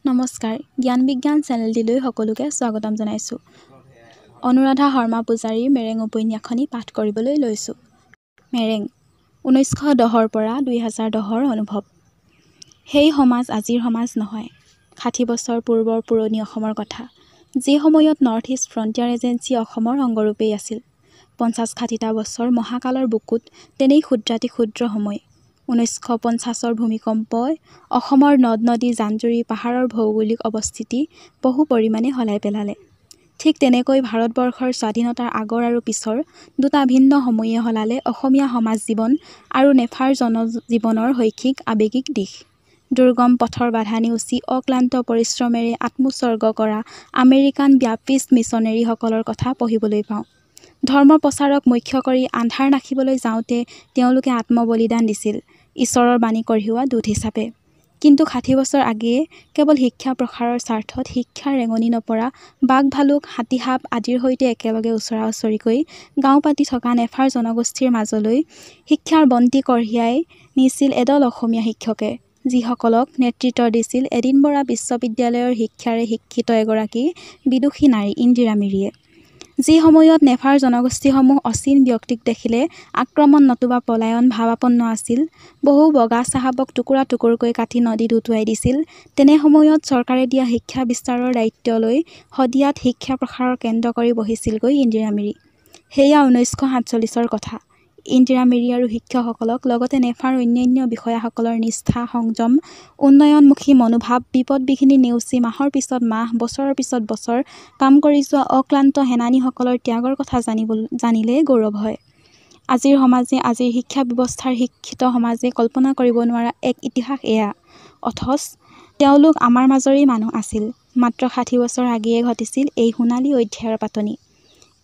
নমস্কাৰ, জ্ঞান বিজ্ঞান চেনেলটিলৈ সকলোকে স্বাগতম জনাইছোঁ। অনুৰাধা শৰ্মা পূজাৰীৰ মেৰেং উপন্যাসখনি পাঠ কৰিবলৈ লৈছোঁ। মেৰেং 1910ৰ পৰা 2010ৰ অনুভৱ। সেই সমাজ আজিৰ সমাজ নহয়। 60 বছৰ পূৰ্বৰ পুৰণি অসমৰ কথা, যি সময়ত নৰ্থ ইষ্ট ফ্ৰণ্টিয়াৰ এজেঞ্চি অসমৰ অংগৰূপেই আছিল। 50-60টা বছৰ মহাকালৰ বুকুত তেনেই ক্ষুদ্ৰাতি ক্ষুদ্ৰ সময়। 1950ৰ ভূমিকম্পই অসমৰ নদ-নদী, জান-জুৰি, পাহাৰৰ ভৌগোলিক অৱস্থিতি বহু পৰিমাণে সলাই পেলালে। ঠিক তেনেকৈ ভাৰতবৰ্ষৰ স্বাধীনতাৰ আগৰ আৰু পিছৰ দুটা ভিন্ন সময়ে সলালে অসমীয়া সমাজ জীৱন আৰু নেফাৰ জনজীৱনৰ শৈক্ষিক আৱেগিক দিশ। দুৰ্গম পথৰ বাধা নেওচি অক্লান্ত পৰিশ্ৰমেৰে আত্মোৎসৰ্গ কৰা আমেৰিকান ব্যাপ্টিষ্ট মিছনেৰীসকলৰ কথা পঢ়িবলৈ পাওঁ। ধৰ্ম প্ৰচাৰক মুখ্য কৰি আন্ধাৰ নাশিবলৈ যাওঁতে তেওঁলোকে আত্মবলিদান দিছিল, ঈশ্বৰৰ বাণী কঢ়িওৱা দূত হিচাপে। কিন্তু 60 বছৰ আগেয়ে কেৱল শিক্ষা প্ৰসাৰৰ স্বাৰ্থত শিক্ষাৰ ৰেঙনি নপৰা বাঘ-ভালুক, হাতী-সাপ আদিৰ সৈতে একেলগে ওচৰা-ওচৰিকৈ গাঁও পাতি থকা নেফাৰ জনগোষ্ঠীৰ মাজলৈ শিক্ষাৰ বন্তি কঢ়িয়াই নিছিল এদল অসমীয়া শিক্ষকে, যিসকলক নেতৃত্ব দিছিল এডিনবৰা বিশ্ববিদ্যালয়ৰ শিক্ষাৰে শিক্ষিত এগৰাকী বিদুষী নাৰী ইন্দিৰা মিৰিয়ে। যি সময়ত নেফাৰ জনগোষ্ঠীসমূহ অচিন ব্যক্তিক দেখিলে আক্ৰমণ নতুবা পলায়ন ভাৱাপন্ন আছিল, বহু বগা চাহাবক টুকুৰা টুকুৰকৈ কাটি নদীত উটুৱাই দিছিল, তেনে সময়ত চৰকাৰে দিয়া শিক্ষা বিস্তাৰৰ দায়িত্ব লৈ শদিয়াত শিক্ষা প্ৰসাৰৰ কেন্দ্ৰ কৰি বহিছিলগৈ ইন্দিৰা মিৰি। সেয়া 1947ৰ কথা। ইন্দিৰা মিৰি আৰু শিক্ষকসকলক লগতে নেফাৰ অন্যান্য বিষয়াসকলৰ নিষ্ঠা, সংযম, উন্নয়নমুখী মনোভাৱ, বিপদ-বিঘিনি নেওচি মাহৰ পিছত মাহ, বছৰৰ পিছত বছৰ কাম কৰি যোৱা অক্লান্ত সেনানীসকলৰ ত্যাগৰ কথা জানিলে গৌৰৱ হয়। আজিৰ সমাজে, আজিৰ শিক্ষা ব্যৱস্থাৰ শিক্ষিত সমাজে কল্পনা কৰিব নোৱাৰা এক ইতিহাস এয়া। অথচ তেওঁলোক আমাৰ মাজৰেই মানুহ আছিল। মাত্ৰ 60 বছৰ আগেয়ে ঘটিছিল এই সোণালী অধ্যায়ৰ পাতনি।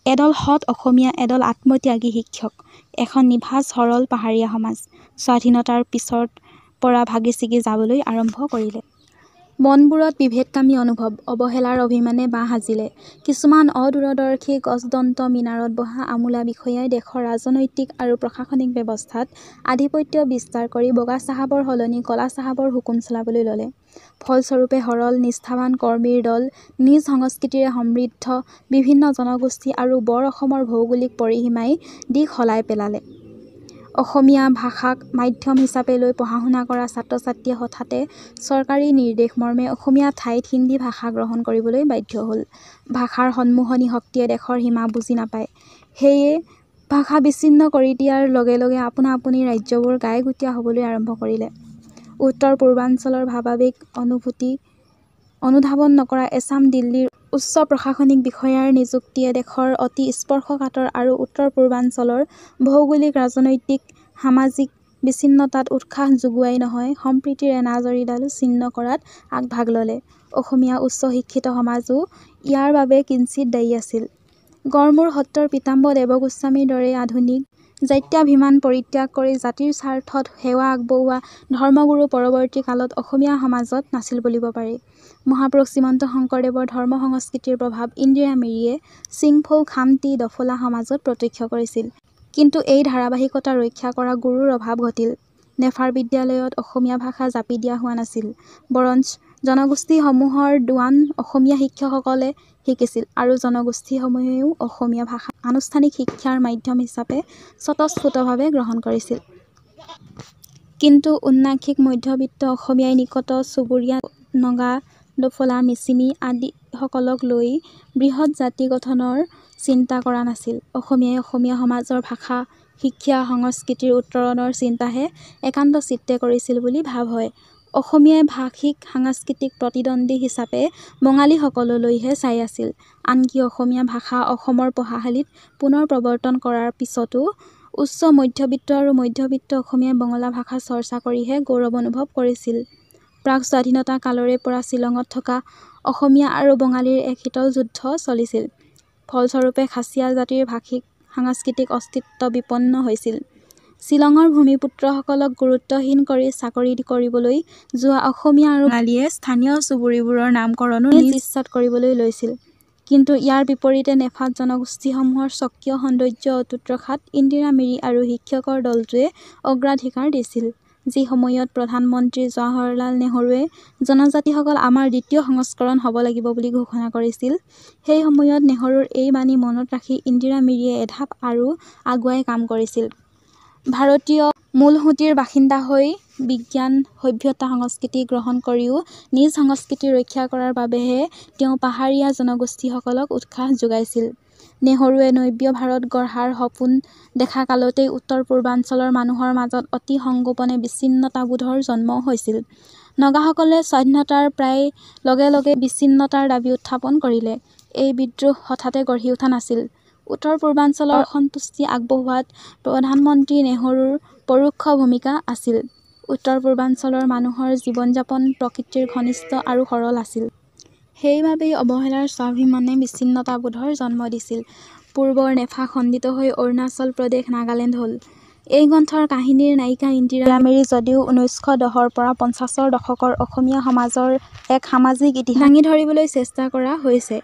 এদল সৎ অসমীয়া, এদল আত্মত্যাগী শিক্ষক, এখন নিভাঁজ সৰল পাহাৰীয়া সমাজ স্বাধীনতাৰ পিছৰ পৰা ভাগি ছিগি যাবলৈ আৰম্ভ কৰিলে। মনবোৰত বিভেদকামী অনুভৱ, অৱহেলাৰ অভিমানে বাঁহ সাজিলে। কিছুমান অদূৰদৰ্শী গজদন্ত মিনাৰত বহা আমোলা বিষয়াই দেশৰ ৰাজনৈতিক আৰু প্ৰশাসনিক ব্যৱস্থাত আধিপত্য বিস্তাৰ কৰি বগা চাহাবৰ সলনি কলা চাহাবৰ হুকুম চলাবলৈ ল'লে। ফলস্বৰূপে সৰল, নিষ্ঠাৱান কৰ্মীৰ দল নিজ সংস্কৃতিৰে সমৃদ্ধ বিভিন্ন জনগোষ্ঠী আৰু বৰ অসমৰ ভৌগোলিক পৰিসীমাই দিশ সলাই পেলালে। অসমীয়া ভাষাক মাধ্যম হিচাপে লৈ পঢ়া-শুনা কৰা ছাত্ৰ-ছাত্ৰীয়ে হঠাতে চৰকাৰী নিৰ্দেশ মৰ্মে অসমীয়া ঠাইত হিন্দী ভাষা গ্ৰহণ কৰিবলৈ বাধ্য হ'ল। ভাষাৰ সন্মোহনী শক্তিয়ে দেশৰ সীমা বুজি নাপায়। সেয়ে ভাষা বিচ্ছিন্ন কৰি দিয়াৰ লগে লগে আপোনা-আপুনি ৰাজ্যবোৰ গাই-গুটীয়া হ'বলৈ আৰম্ভ কৰিলে। উত্তৰ-পূৰ্বাঞ্চলৰ ভাৱাৱেগ অনুধাৱন নকৰা এচাম দিল্লীৰ উচ্চ প্ৰশাসনিক বিষয়াৰ নিযুক্তিয়ে দেশৰ অতি স্পৰ্শকাতৰ আৰু উত্তৰ-পূৰ্বাঞ্চলৰ ভৌগোলিক, ৰাজনৈতিক, সামাজিক বিচ্ছিন্নতাত উৎসাহ যোগোৱাই নহয়, সম্প্ৰীতিৰ এনাজৰীডাল ছিন্ন কৰাত আগভাগ ল'লে। অসমীয়া উচ্চ শিক্ষিত সমাজো ইয়াৰ বাবে কিঞ্চিৎ দায়ী আছিল। গড়মূৰ সত্ৰৰ পীতাম্বৰ দেৱগোস্বামীৰ দৰে আধুনিক জাত্যাভিমান পৰিত্যাগ কৰি জাতিৰ স্বাৰ্থত সেৱা আগবঢ়োৱা ধৰ্মগুৰু পৰৱৰ্তী কালত অসমীয়া সমাজত নাছিল বুলিব পাৰি। মহাপুৰুষ শ্ৰীমন্ত শংকৰদেৱৰ ধৰ্ম-সংস্কৃতিৰ প্ৰভাৱ ইন্দিৰা মিৰিয়ে চিংফৌ, খামটি, ডফলা সমাজত প্ৰত্যক্ষ কৰিছিল। কিন্তু এই ধাৰাবাহিকতা ৰক্ষা কৰা গুৰুৰ অভাৱ ঘটিল। নেফাৰ বিদ্যালয়ত অসমীয়া ভাষা জাপি দিয়া হোৱা নাছিল, বৰঞ্চ জনগোষ্ঠীসমূহৰ দোৱান অসমীয়া শিক্ষকসকলে শিকিছিল আৰু জনগোষ্ঠীসমূহেও অসমীয়া ভাষা আনুষ্ঠানিক শিক্ষাৰ মাধ্যম হিচাপে স্বতঃস্ফূৰ্তভাৱে গ্ৰহণ কৰিছিল। কিন্তু উন্নাসিক মধ্যবিত্ত অসমীয়াই নিকট চুবুৰীয়া নগা, ডফলা, মিচিমি আদিসকলক লৈ বৃহৎ জাতি গঠনৰ চিন্তা কৰা নাছিল। অসমীয়াই অসমীয়া সমাজৰ ভাষা, শিক্ষা, সংস্কৃতিৰ উত্তৰণৰ চিন্তাহে একান্ত চিত্তে কৰিছিল বুলি ভাৱ হয়। অসমীয়াই ভাষিক, সাংস্কৃতিক প্ৰতিদ্বন্দ্বী হিচাপে বঙালীসকললৈহে চাই আছিল। আনকি অসমীয়া ভাষা অসমৰ পঢ়াশালীত পুনৰ প্ৰৱৰ্তন কৰাৰ পিছতো উচ্চ মধ্যবিত্ত আৰু মধ্যবিত্ত অসমীয়াই বঙলা ভাষা চৰ্চা কৰিহে গৌৰৱ অনুভৱ কৰিছিল। প্ৰাক-স্বাধীনতা কালৰে পৰা শ্বিলঙত থকা অসমীয়া আৰু বঙালীৰ এক শীতল যুদ্ধ চলিছিল। ফলস্বৰূপে খাচীয়া জাতিৰ ভাষিক, সাংস্কৃতিক অস্তিত্ব বিপন্ন হৈছিল। শ্বিলঙৰ ভূমিপুত্ৰসকলক গুৰুত্বহীন কৰি চাকৰি কৰিবলৈ যোৱা অসমীয়া আৰু বঙালীয়ে স্থানীয় চুবুৰীবোৰৰ নামকৰণো নিজ ইচ্ছাত কৰিবলৈ লৈছিল। কিন্তু ইয়াৰ বিপৰীতে নেফাত জনগোষ্ঠীসমূহৰ স্বকীয় সৌন্দৰ্য অটুট ৰখাত ইন্দিৰা মিৰি আৰু শিক্ষকৰ দলটোৱে অগ্ৰাধিকাৰ দিছিল। যি সময়ত প্ৰধানমন্ত্ৰী জৱাহৰলাল নেহৰুৱে জনজাতিসকল আমাৰ দ্বিতীয় সংস্কৰণ হ'ব লাগিব বুলি ঘোষণা কৰিছিল, সেই সময়ত নেহৰুৰ এই বাণী মনত ৰাখি ইন্দিৰা মিৰিয়ে এঢাপ আৰু আগুৱাই কাম কৰিছিল। ভাৰতীয় মূলসুঁতিৰ বাসিন্দা হৈ বিজ্ঞান, সভ্যতা, সংস্কৃতি গ্ৰহণ কৰিও নিজ সংস্কৃতি ৰক্ষা কৰাৰ বাবেহে তেওঁ পাহাৰীয়া জনগোষ্ঠীসকলক উৎসাহ যোগাইছিল। নেহৰুৱে নব্য ভাৰত গঢ়াৰ সপোন দেখা কালতেই উত্তৰ-পূৰ্বাঞ্চলৰ মানুহৰ মাজত অতি সংগোপনে বিচ্ছিন্নতাবোধৰ জন্ম হৈছিল। নগাসকলে স্বাধীনতাৰ প্ৰায় লগে লগে বিচ্ছিন্নতাৰ দাবী উত্থাপন কৰিলে। এই বিদ্ৰোহ হঠাতে গঢ়ি উঠা নাছিল। উত্তৰ-পূৰ্বাঞ্চলৰ অসন্তুষ্টি আগবঢ়োৱাত প্ৰধানমন্ত্ৰী নেহৰুৰ পৰোক্ষ ভূমিকা আছিল। উত্তৰ-পূৰ্বাঞ্চলৰ মানুহৰ জীৱন-যাপন প্ৰকৃতিৰ ঘনিষ্ঠ আৰু সৰল আছিল। সেইবাবেই অৱহেলাৰ স্বাভিমানে বিচ্ছিন্নতাবোধৰ জন্ম দিছিল। পূৰ্বৰ নেফা খণ্ডিত হৈ অৰুণাচল প্ৰদেশ, নাগালেণ্ড হ'ল। এই গ্ৰন্থৰ কাহিনীৰ নায়িকা ইন্দিৰা মিৰি যদিও 1910ৰ পৰা 50ৰ দশকৰ অসমীয়া সমাজৰ এক সামাজিক ইতিহাস দাঙি ধৰিবলৈ চেষ্টা কৰা হৈছে।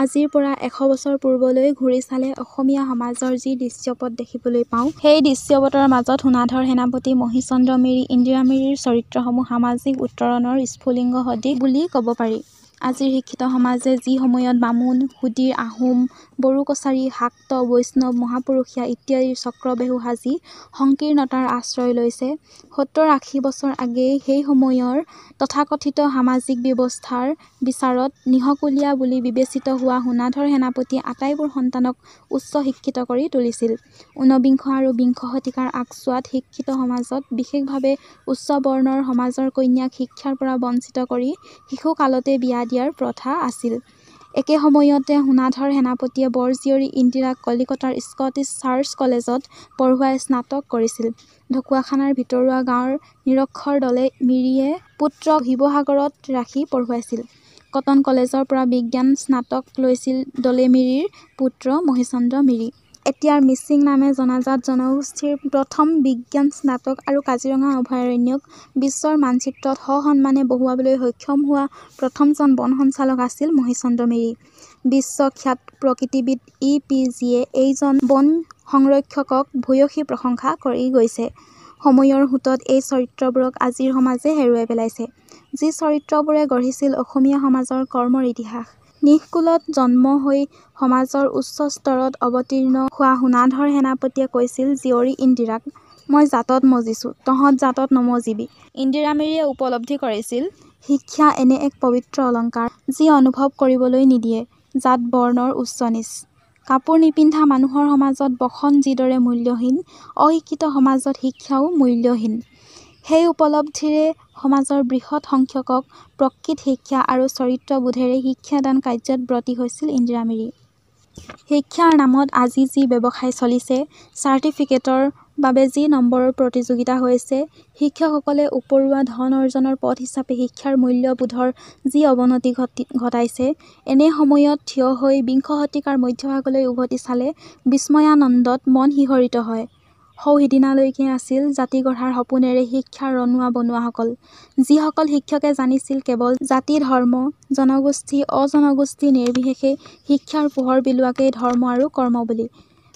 আজিৰ পৰা 100 বছৰ পূৰ্বলৈ ঘূৰি চালে অসমীয়া সমাজৰ যি দৃশ্যপট দেখিবলৈ পাওঁ, সেই দৃশ্যপটৰ মাজত সোণাধৰ সেনাপতি, মহীচন্দ্ৰ মিৰি, ইন্দিৰা মিৰিৰ চৰিত্ৰসমূহ সামাজিক উত্তৰণৰ স্ফুলিংগ সদৃশ বুলি ক'ব পাৰি। আজিৰ শিক্ষিত সমাজে যি সময়ত বামুণ, শূদ্ৰ, আহোম, বড়ো কছাৰী, শাক্ত, বৈষ্ণৱ, মহাপুৰুষীয়া ইত্যাদিৰ চক্ৰবেহু সাজি সংকীৰ্ণতাৰ আশ্ৰয় লৈছে, 70-80 বছৰ আগেয়ে সেই সময়ৰ তথাকথিত সামাজিক ব্যৱস্থাৰ বিচাৰত নিঃসকুলীয়া বুলি বিবেচিত হোৱা সোণাধৰ সেনাপতিয়ে আটাইবোৰ সন্তানক উচ্চ শিক্ষিত কৰি তুলিছিল। ঊনবিংশ আৰু বিংশ শতিকাৰ আগছোৱাত শিক্ষিত সমাজত, বিশেষভাৱে উচ্চ বৰ্ণৰ সমাজৰ কন্যাক শিক্ষাৰ পৰা বঞ্চিত কৰি শিশুকালতে বিয়া দিয়াৰ প্ৰথা আছিল। একে সময়তে সোণাধৰ সেনাপতিয়ে বৰ জীয়ৰী ইন্দিৰাক কলিকতাৰ স্কটিছ চাৰ্চ কলেজত পঢ়ুৱাই স্নাতক কৰিছিল। ঢকুৱাখানাৰ ভিতৰুৱা গাঁৱৰ নিৰক্ষৰ দলে মিৰিয়ে পুত্ৰক শিৱসাগৰত ৰাখি পঢ়ুৱাইছিল। কটন কলেজৰ পৰা বিজ্ঞান স্নাতক লৈছিল দলে মিৰিৰ পুত্ৰ মহীচন্দ্ৰ মিৰি। এতিয়াৰ মিচিং নামে জনাজাত জনগোষ্ঠীৰ প্ৰথম বিজ্ঞান স্নাতক আৰু কাজিৰঙা অভয়াৰণ্যক বিশ্বৰ মানচিত্ৰত সসন্মানে বহুৱাবলৈ সক্ষম হোৱা প্ৰথমজন বন সঞ্চালক আছিল মহীচন্দ্ৰ মিৰি। বিশ্বখ্যাত প্ৰকৃতিবিদ EPGয়ে এইজন বন সংৰক্ষকক ভূয়সী প্ৰশংসা কৰি গৈছে। সময়ৰ সোঁতত এই চৰিত্ৰবোৰক আজিৰ সমাজে হেৰুৱাই পেলাইছে, যি চৰিত্ৰবোৰে গঢ়িছিল অসমীয়া সমাজৰ কৰ্মৰ ইতিহাস। নিঃকুলত জন্ম হৈ সমাজৰ উচ্চ স্তৰত অৱতীৰ্ণ হোৱা সোণাধৰ সেনাপতিয়ে কৈছিল জীয়ৰী ইন্দিৰাক, মই জাতত মজিছো, তহঁত জাতত নমজিবি। ইন্দিৰা মিৰিয়ে উপলব্ধি কৰিছিল, শিক্ষা এনে এক পবিত্ৰ অলংকাৰ, যি অনুভৱ কৰিবলৈ নিদিয়ে জাত-বৰ্ণৰ উচ্চ-নীচ। কাপোৰ নিপিন্ধা মানুহৰ সমাজত বসন যিদৰে মূল্যহীন, অশিক্ষিত সমাজত শিক্ষাও মূল্যহীন। সেই উপলব্ধিৰে সমাজৰ বৃহৎ সংখ্যকক প্ৰকৃত শিক্ষা আৰু চৰিত্ৰবোধেৰে শিক্ষাদান কাৰ্যত ব্ৰতী হৈছিল ইন্দিৰা মিৰি। শিক্ষাৰ নামত আজি যি ব্যৱসায় চলিছে, চাৰ্টিফিকেটৰ বাবে যি নম্বৰৰ প্ৰতিযোগিতা হৈছে, শিক্ষকসকলে উপৰুৱা ধন অৰ্জনৰ পথ হিচাপে শিক্ষাৰ মূল্যবোধৰ যি অৱনতি ঘটাইছে, এনে সময়ত থিয় হৈ বিংশ শতিকাৰ মধ্যভাগলৈ উভতি চালে বিস্ময়ানন্দত মন শিহৰিত হয়। সৌ সিদিনালৈকে আছিল জাতি গঢ়াৰ সপোনেৰে শিক্ষাৰ ৰনোৱা বনোৱাসকল, যিসকল শিক্ষকে জানিছিল কেৱল জাতি, ধৰ্ম, জনগোষ্ঠী, অজনগোষ্ঠী নিৰ্বিশেষে শিক্ষাৰ পোহৰ বিলাকেই ধৰ্ম আৰু কৰ্ম বুলি।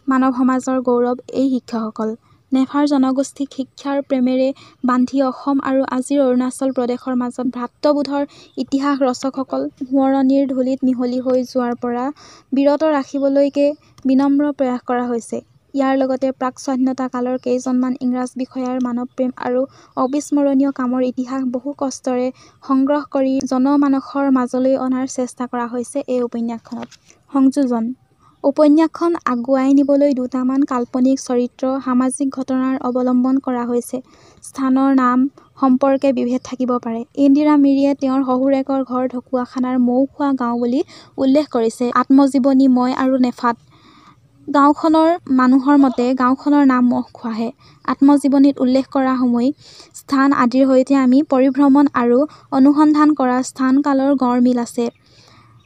মানৱ সমাজৰ গৌৰৱ এই শিক্ষকসকল। নেফাৰ জনগোষ্ঠীক শিক্ষাৰ প্ৰেমেৰে বান্ধি অসম আৰু আজিৰ অৰুণাচল প্ৰদেশৰ মাজত ভ্ৰাতৃত্ববোধৰ ইতিহাস ৰচকসকল সোঁৱৰণিৰ ধূলিত মিহলি হৈ যোৱাৰ পৰা বিৰত ৰাখিবলৈকে বিনম্ৰ প্ৰয়াস কৰা হৈছে। ইয়াৰ লগতে প্ৰাক-স্বাধীনতা কালৰ কেইজনমান ইংৰাজ বিষয়াৰ মানৱপ্ৰেম আৰু অবিস্মৰণীয় কামৰ ইতিহাস বহু কষ্টেৰে সংগ্ৰহ কৰি জনমানসৰ মাজলৈ অনাৰ চেষ্টা কৰা হৈছে এই উপন্যাসখনত। সংযোজন: উপন্যাসখন আগুৱাই নিবলৈ দুটামান কাল্পনিক চৰিত্ৰ, সামাজিক ঘটনাৰ অৱলম্বন কৰা হৈছে। স্থানৰ নাম সম্পৰ্কে বিভেদ থাকিব পাৰে। ইন্দিৰা মিৰিয়ে তেওঁৰ শহুৰেকৰ ঘৰ ঢকুৱাখানাৰ মৌখোৱা গাঁও বুলি উল্লেখ কৰিছে আত্মজীৱনী মই আৰু নেফাত। গাঁওখনৰ মানুহৰ মতে গাঁওখনৰ নাম মহখোৱাহে। আত্মজীৱনীত উল্লেখ কৰা সময়, স্থান আদিৰ সৈতে আমি পৰিভ্ৰমণ আৰু অনুসন্ধান কৰা স্থান-কালৰ গড় মিল আছে।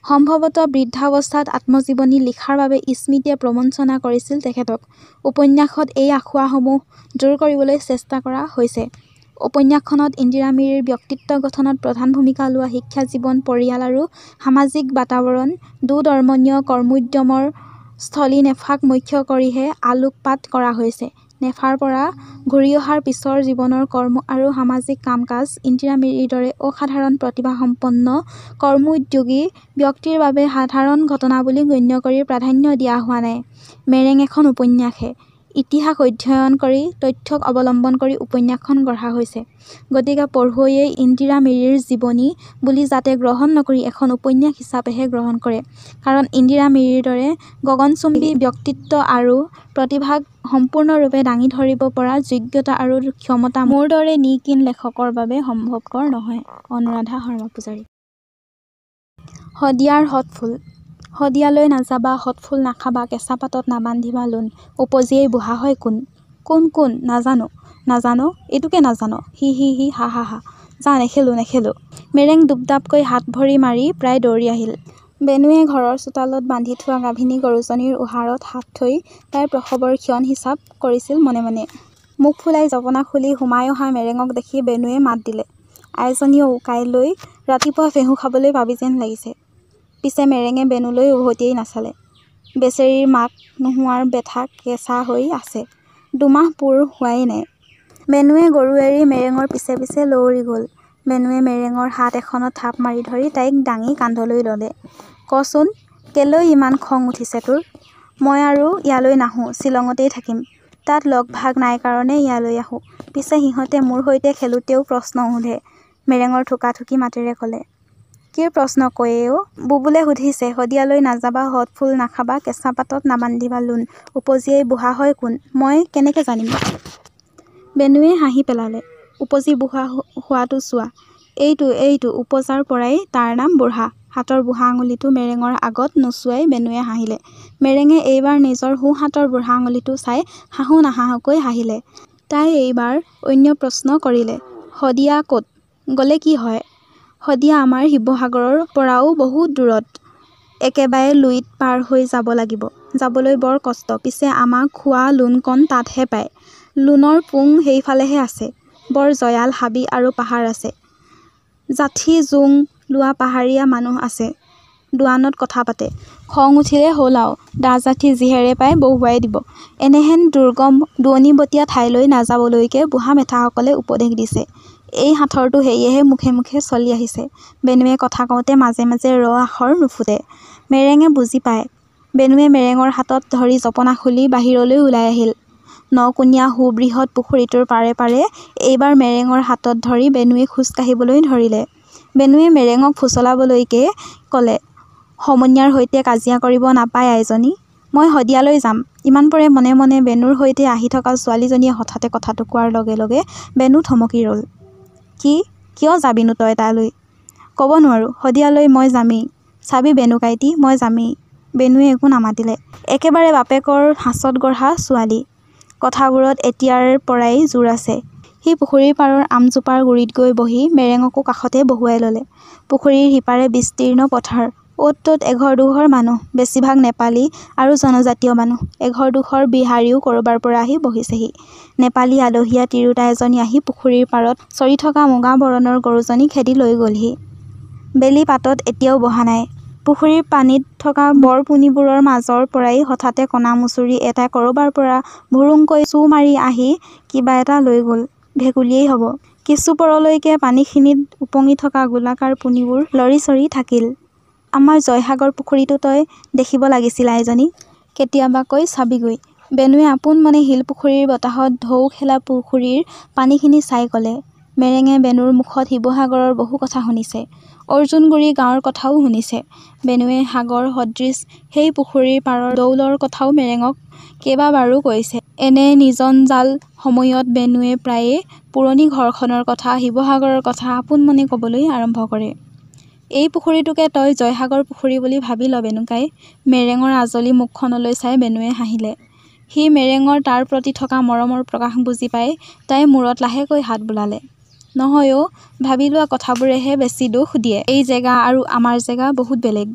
সম্ভৱতঃ বৃদ্ধাৱস্থাত আত্মজীৱনী লিখাৰ বাবে স্মৃতিয়ে প্ৰবঞ্চনা কৰিছিল তেখেতক। উপন্যাসত এই আঁসোৱাহসমূহ দূৰ কৰিবলৈ চেষ্টা কৰা হৈছে। উপন্যাসখনত ইন্দিৰা মিৰিৰ ব্যক্তিত্ব গঠনত প্ৰধান ভূমিকা লোৱা শিক্ষা জীৱন, পৰিয়াল আৰু সামাজিক বাতাৱৰণ, দুধৰ্মীয় কৰ্মোদ্যমৰ স্থলী নেফাক মুখ্য কৰিহে আলোকপাত কৰা হৈছে। নেফাৰ পৰা ঘূৰি অহাৰ পিছৰ জীৱনৰ কৰ্ম আৰু সামাজিক কাম-কাজ ইন্দিৰা মিৰিৰ দৰে অসাধাৰণ প্ৰতিভাসম্পন্ন কৰ্মোদ্যোগী ব্যক্তিৰ বাবে সাধাৰণ ঘটনা বুলি গণ্য কৰি প্ৰাধান্য দিয়া হোৱা নাই। মেৰেং এখন উপন্যাসহে। ইতিহাস অধ্যয়ন কৰি তথ্যক অৱলম্বন কৰি উপন্যাসখন গঢ়া হৈছে। গতিকে পঢ়ুৱৈয়ে ইন্দিৰা মিৰিৰ জীৱনী বুলি যাতে গ্ৰহণ নকৰি এখন উপন্যাস হিচাপেহে গ্ৰহণ কৰে। কাৰণ ইন্দিৰা মিৰিৰ দৰে গগনচুম্বী ব্যক্তিত্ব আৰু প্ৰতিভাক সম্পূৰ্ণৰূপে দাঙি ধৰিব পৰা যোগ্যতা আৰু ক্ষমতা মোৰ দৰে নিকিন লেখকৰ বাবে সম্ভৱপৰ নহয়। অনুৰাধা শৰ্মা পূজাৰী। শদিয়াৰ হঠফুল। শদিয়ালৈ নাযাবা, হঠফুল নাখাবা, কেঁচা পাতত নাবান্ধিবা লোণ, উপজিয়েই বুঢ়া হয় কোন? কোন? নাজানো। নাজানো? এইটোকে নাজান? হি হা হা। যা নেখেলো। মেৰেং দুপদাপকৈ হাত ভৰি মাৰি প্ৰায় দৌৰি আহিল। বেনুৱে ঘৰৰ চোতালত বান্ধি থোৱা গাভিনী গৰুজনীৰ উহাৰত হাত থৈ তাইৰ প্ৰসৱৰ ক্ষণ হিচাপ কৰিছিল মনে মনে। মুখ ফুলাই জপনা খুলি সোমাই অহা মেৰেঙক দেখি বেনুৱে মাত দিলে। আইজনীও কাইলৈ ৰাতিপুৱা ফেঁহু খাবলৈ পাবি যেন লাগিছে। পিছে মেৰেঙে বেনুলৈ উভতিয়েই নাচালে। বেচেৰীৰ মাক নোহোৱাৰ বেথা কেঁচা হৈ আছে। 2 মাহ পূৰ হোৱাই নাই। বেনুৱে গৰু এৰি মেৰেঙৰ পিছে পিছে লউৰি গ'ল। বেনুৱে মেৰেঙৰ হাত এখনত থাপ মাৰি ধৰি তাইক দাঙি কান্ধলৈ ল'লে। কচোন, কেলৈ ইমান খং উঠিছে তোৰ? মই আৰু ইয়ালৈ নাহোঁ, শ্বিলঙতেই থাকিম। তাত লগ ভাগ নাই কাৰণে ইয়ালৈ আহোঁ। পিছে সিহঁতে মোৰ সৈতে খেলোঁতেও প্ৰশ্ন সোধে, মেৰেঙৰ থোকাথুকি মাতেৰে ক'লে। কি প্ৰশ্ন কয়ে অ'? বুবুলে সুধিছে, শদিয়ালৈ নাযাবা, হঠফুল নাখাবা, কেঁচা পাতত নাবান্ধিবা লোণ, উপজিয়েই বুঢ়া হয় কোন? মই কেনেকে জানিম? বেনুৱে হাঁহি পেলালে। উপজি বুঢ়া হোৱাটো চোৱা। এইটো উপজাৰ পৰাই তাৰ নাম বুঢ়া। হাতৰ বুঢ়া আঙুলিটো মেৰেঙৰ আগত নোচোৱাই বেনুৱে হাঁহিলে। মেৰেঙে এইবাৰ নিজৰ সোঁহাতৰ বুঢ়া আঙুলিটো চাই হাঁহো নাহাঁহুকৈ হাঁহিলে। তাই এইবাৰ অন্য প্ৰশ্ন কৰিলে, শদিয়া ক'ত? গ'লে কি হয়? শদিয়া আমাৰ শিৱসাগৰৰ পৰাও বহুত দূৰত। একেবাৰে লুইত পাৰ হৈ যাব লাগিব। যাবলৈ বৰ কষ্ট। পিছে আমাক খোৱা লোণকণ তাতহে পায়। লোণৰ পোং সেইফালেহে আছে। বৰ জয়াল হাবি আৰু পাহাৰ আছে। যাঠি জোং লোৱা পাহাৰীয়া মানুহ আছে। দোৱানত কথা পাতে। খং উঠিলে হ'ল আও, দা যাঠি যিহেৰে পায় বহুৱাই দিব। এনেহেন দুৰ্গম দূৰণিবতীয়া ঠাইলৈ নাযাবলৈকে বুঢ়া মেথাসকলে উপদেশ দিছে। এই সাঁথৰটো সেয়েহে মুখে মুখে চলি আহিছে। বেনুৱে কথা কওঁতে মাজে মাজে ৰ আখৰ নুফুটে। মেৰেঙে বুজি পায়। বেনুৱে মেৰেঙৰ হাতত ধৰি জপনা খুলি বাহিৰলৈ ওলাই আহিল। নকুনীয়া সুবৃহৎ পুখুৰীটোৰ পাৰে পাৰে এইবাৰ মেৰেঙৰ হাতত ধৰি বেনুৱে খোজ কাঢ়িবলৈ ধৰিলে। বেনুৱে মেৰেঙক ফুচলাবলৈকে ক'লে, সমনীয়াৰ সৈতে কাজিয়া কৰিব নাপায় আইজনী। মই শদিয়ালৈ যাম। ইমানপৰে মনে মনে বেনুৰ সৈতে আহি থকা ছোৱালীজনীয়ে হঠাতে কথাটো কোৱাৰ লগে লগে বেনু থমকি ৰ'ল। কিয় যাবিনো তই তালৈ? ক'ব নোৱাৰো। শদিয়ালৈ মই যামেই। চাবি বেনুকাইটি, মই যামেই। বেনুৱে একো নামাতিলে। একেবাৰে বাপেকৰ হাঁচত গঢ়া ছোৱালী। কথাবোৰত এতিয়াৰ পৰাই জোৰ আছে। সি পুখুৰীৰ পাৰৰ আমজোপাৰ গুৰিত গৈ বহি মেৰেঙকো কাষতে বহুৱাই ল'লে। পুখুৰীৰ সিপাৰে বিস্তীৰ্ণ পথাৰ। অ'ত ত'ত এঘৰ দুঘৰ মানুহ, বেছিভাগ নেপালী আৰু জনজাতীয় মানুহ। এঘৰ দুঘৰ বিহাৰীও ক'ৰবাৰ পৰা আহি বহিছেহি। নেপালী আলহীয়া তিৰোতা এজনী আহি পুখুৰীৰ পাৰত চৰি থকা মুগা বৰণৰ গৰুজনী খেদি লৈ গ'লহি। বেলি পাতত এতিয়াও বহা নাই। পুখুৰীৰ পানীত থকা বৰপুনিবোৰৰ মাজৰ পৰাই হঠাতে কণা মুচুৰি এটাই ক'ৰবাৰ পৰা ভুৰুংকৈ চো মাৰি আহি কিবা এটা লৈ গ'ল। ভেকুলীয়েই হ'ব। কিছু পৰলৈকে পানীখিনিত উপঙি থকা গোলাকাৰ পুনিবোৰ লৰি চৰি থাকিল। আমাৰ জয়সাগৰ পুখুৰীটো তই দেখিব লাগিছিল আইজনী। কেতিয়াবাকৈ চাবিগৈ। বেনুৱে আপোন মনে শিলপুখুৰীৰ বতাহত ঢৌ খেলা পুখুৰীৰ পানীখিনি চাই ক'লে। মেৰেঙে বেনুৰ মুখত শিৱসাগৰৰ বহু কথা শুনিছে। অৰ্জুনগুৰি গাঁৱৰ কথাও শুনিছে। বেনুৱে সাগৰ সদৃশ সেই পুখুৰীৰ পাৰৰ দৌলৰ কথাও মেৰেঙক কেইবাবাৰো কৈছে। এনে নিজঞ্জাল সময়ত বেনুৱে প্ৰায়ে পুৰণি ঘৰখনৰ কথা, শিৱসাগৰৰ কথা আপোন মনে ক'বলৈ আৰম্ভ কৰে। এই পুখুৰীটোকে তই জয়সাগৰ পুখুৰী বুলি ভাবি ল বেনুকাই। মেৰেঙৰ আজলি মুখখনলৈ চাই বেনুৱে হাঁহিলে। সি মেৰেঙৰ তাৰ প্ৰতি থকা মৰমৰ প্ৰকাশ বুজি পাই তাই মূৰত লাহেকৈ হাত বোলালে। নহয় অ', ভাবি লোৱা কথাবোৰেহে বেছি দুখ দিয়ে। এই জেগা আৰু আমাৰ জেগা বহুত বেলেগ।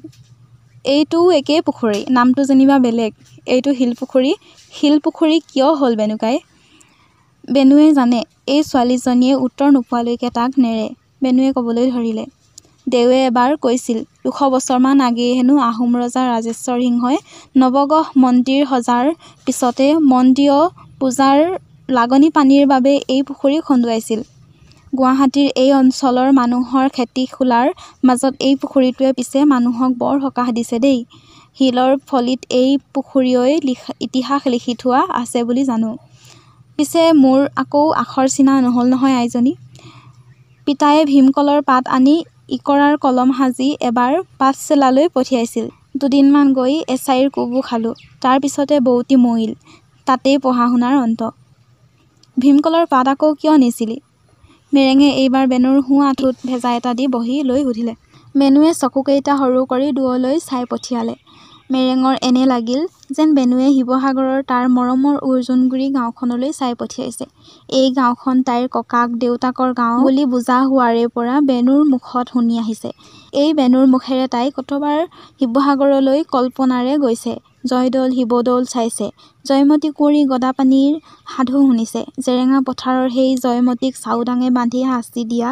এইটোও একেই পুখুৰী, নামটো যেনিবা বেলেগ। এইটো শিলপুখুৰী। শিলপুখুৰী কিয় হ'ল বেনুকাই? বেনুৱে জানে। এই ছোৱালীজনীয়ে উত্তৰ নোপোৱালৈকে তাক নেৰে। বেনুৱে ক'বলৈ ধৰিলে। দেৱে এবাৰ কৈছিল, 200 বছৰমান আগেয়ে হেনো আহোম ৰজা ৰাজেশ্বৰ সিংহই নৱগ্ৰহ মন্দিৰ সজাৰ পিছতে মন্দিয় পূজাৰ লাগনি পানীৰ বাবে এই পুখুৰী খন্দুৱাইছিল। গুৱাহাটীৰ এই অঞ্চলৰ মানুহৰ খেতি খোলাৰ মাজত এই পুখুৰীটোৱে পিছে মানুহক বৰ সকাহ দিছে দেই। শিলৰ ফলিত এই পুখুৰীয়ই ইতিহাস লিখি থোৱা আছে বুলি জানো। পিছে মোৰ আকৌ আখৰ চিনা নহ'ল নহয় আইজনী। পিতায়ে ভীমকলৰ পাত আনি ইকৰাৰ কলম সাজি এবাৰ পাঠশালালৈ পঠিয়াইছিল। দুদিনমান গৈ এছাইৰ কোবো খালোঁ। তাৰ পিছতে বৌতি মৰিল। তাতেই পঢ়া-শুনাৰ অন্ত। ভীমকলৰ পাত আকৌ কিয় নিছিলি? মেৰেঙে এইবাৰ বেনুৰ সোঁ আঁঠুত ভেজা এটা দি বহি লৈ সুধিলে। বেনুৱে চকুকেইটা সৰু কৰি দূৰলৈ চাই পঠিয়ালে। মেৰেঙৰ এনে লাগিল যেন বেনুৱে শিৱসাগৰৰ তাৰ মৰমৰ অৰ্জুনগুৰি গাঁওখনলৈ চাই পঠিয়াইছে। এই গাঁওখন তাইৰ ককাক দেউতাকৰ গাঁও বুলি বুজা হোৱাৰে পৰা বেনুৰ মুখত শুনি আহিছে। এই বেনুৰ মুখেৰে তাই কতবাৰ শিৱসাগৰলৈ কল্পনাৰে গৈছে। জয়দৌল শিৱদৌল চাইছে। জয়মতী কুঁৱৰী গদাপাণিৰ সাধু শুনিছে। জেৰেঙা পথাৰৰ সেই জয়মতীক চাউদাঙে বান্ধি সাঁচি দিয়া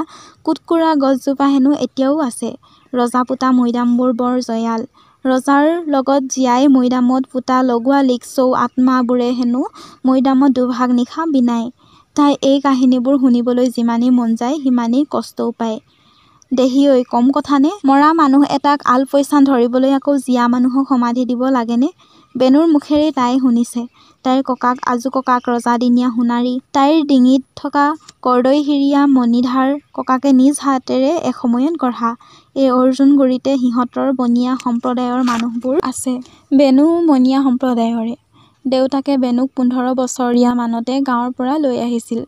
কুটকুৰা গছজোপা হেনো এতিয়াও আছে। ৰজা পোতা মৈদামবোৰ বৰ জয়াল। ৰজাৰ লগত জীয়াই মৈদামত পোতা লগোৱা লিকচৌ আত্মাবোৰে হেনো মৈদামত দুভাগ নিশা বিনাই। তাই এই কাহিনীবোৰ শুনিবলৈ যিমানেই মন যায় সিমানেই কষ্টও পায়। দেহী ঐ কম কথানে? মৰা মানুহ এটাক আলপৈচান ধৰিবলৈ আকৌ জীয়া মানুহক সমাধি দিব লাগেনে? বেনুৰ মুখেৰেই তাই শুনিছে। তাইৰ ককাক আজুককাক ৰজাদিনীয়া সোণাৰী, তাইৰ ডিঙিত থকা কৰ্দৈশিৰীয়া মণিধাৰ ককাকে নিজ হাতেৰে এসময়ত গঢ়া। এই অৰ্জুনগুৰিতে সিহঁতৰ বনিয়া সম্প্ৰদায়ৰ মানুহবোৰ আছে। বেনু বনিয়া সম্প্ৰদায়ৰে। দেউতাকে বেনুক 15 বছৰীয়া মানতে গাঁৱৰ পৰা লৈ আহিছিল।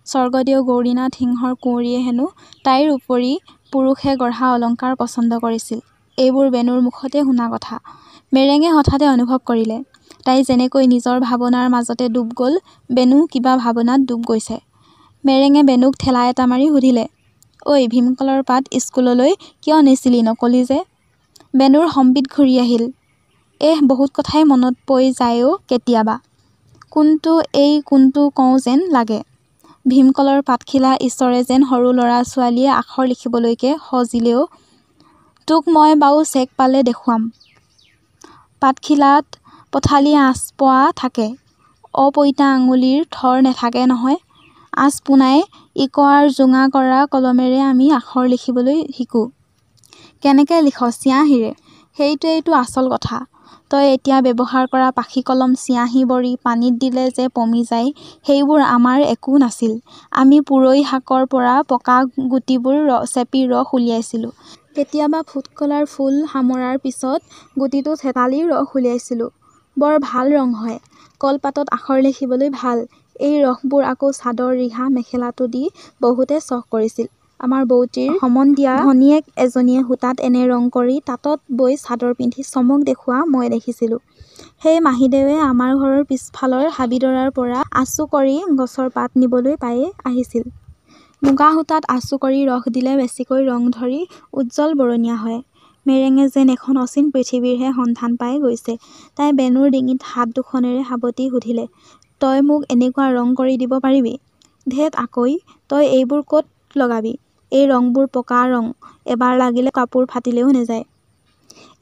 স্বৰ্গদেউ গৌৰীনাথ সিংহৰ কুঁৱৰীয়ে হেনো তাইৰ উপৰি পুৰুষে গঢ়া অলংকাৰ পচন্দ কৰিছিল। এইবোৰ বেনুৰ মুখতে শুনা কথা। মেৰেঙে হঠাতে অনুভৱ কৰিলে তাই যেনেকৈ নিজৰ ভাৱনাৰ মাজতে ডুব গ'ল বেনু কিবা ভাৱনাত ডুব গৈছে। মেৰেঙে বেনুক ঠেলা এটা মাৰি সুধিলে, ঐ ভীমকলৰ পাত স্কুললৈ কিয় নিছিলি নকলি যে? বেনুৰ সম্বিত ঘূৰি আহিল। বহুত কথাই মনত পৰি যায় অ' কেতিয়াবা। কোনটো কওঁ যেন লাগে। ভীমকলৰ পাতখিলা ঈশ্বৰে যেন সৰু ল'ৰা-ছোৱালীয়ে আখৰ লিখিবলৈকে সজিলেও। তোক মই বাও চেক পালে দেখুৱাম। পাতখিলাত পথালি আঁচপৰা থাকে। অপইতা আঙুলিৰ থৰ নেথাকে নহয়। আঁচ পোনাই ইকৰাৰ জোঙা কৰা কলমেৰে আমি আখৰ লিখিবলৈ শিকোঁ। কেনেকে লিখ চিঞাহীৰে? সেইটোৱেইতো আচল কথা। তই এতিয়া ব্যৱহাৰ কৰা পাখি কলম চিঞাহী বৰি পানীত দিলে যে পমি যায় সেইবোৰ আমাৰ একো নাছিল। আমি পুৰৈ শাকৰ পৰা পকা গুটিবোৰ চেপি ৰস উলিয়াইছিলোঁ। কেতিয়াবা ফুটকলাৰ ফুল সামৰাৰ পিছত গুটিটো থেতালি ৰস উলিয়াইছিলোঁ। বৰ ভাল ৰং হয়। কলপাতত আখৰ লিখিবলৈ ভাল। এই ৰসবোৰ আকৌ চাদৰ ৰিহা মেখেলাতো দি বহুতে চখ কৰিছিল। আমাৰ বৌতিৰ সমন্বিয়া ভনীয়েক এজনীয়ে সূতাত এনে ৰং কৰি তাঁতত বৈ চাদৰ পিন্ধি চমক দেখুওৱা মই দেখিছিলোঁ। সেই মাহীদেৱে আমাৰ ঘৰৰ পিছফালৰ হাবিদৰাৰ পৰা আঁচু কৰি গছৰ পাত নিবলৈ পায়ে আহিছিল। মুগা সূতাত আঁচু কৰি ৰস দিলে বেছিকৈ ৰং ধৰি উজ্জ্বল বৰণীয়া হয়। মেৰেঙে যেন এখন অচিন পৃথিৱীৰহে সন্ধান পাই গৈছে। তাই বেনুৰ ডিঙিত হাত দুখনেৰে সাৱটি সুধিলে, তই মোক এনেকুৱা ৰং কৰি দিব পাৰিবি? ধেত আকৈ, তই এইবোৰ ক'ত লগাবি? এই ৰংবোৰ পকা ৰং। এবাৰ লাগিলে কাপোৰ ফাটিলেও নেযায়।